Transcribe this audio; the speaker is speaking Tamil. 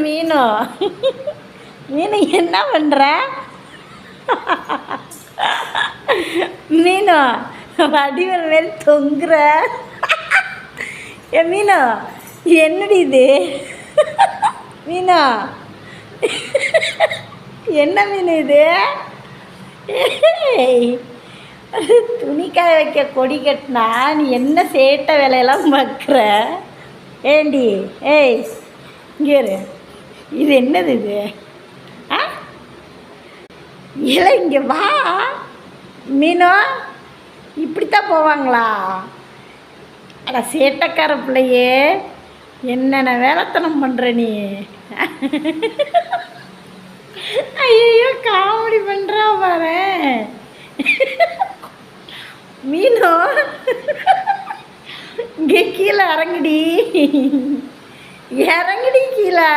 மீனு மீனு என்ன பண்ணுற? மீனு வடிவல் மேல் தொங்குற. ஏ மீனு என்னடி இது? மீனு என்ன மீன் இது? துணிக்காய வைக்க கொடி கட்டினா நீ என்ன சேட்டை வேலையெல்லாம் பார்க்குற? ஏண்டி ஏய் இங்கே இது என்னது இது? ஆ இல்லை இங்கே வா. மீனோ இப்படித்தான் போவாங்களா? அட சேட்டைக்கார பிள்ளையே, என்னென்ன வேலைத்தனம் பண்ணுற நீ? ஐயோ காமெடி பண்ணுறா பாரு. மீனோ இங்கே கீழே இறங்குடி, இறங்குடி கீழே.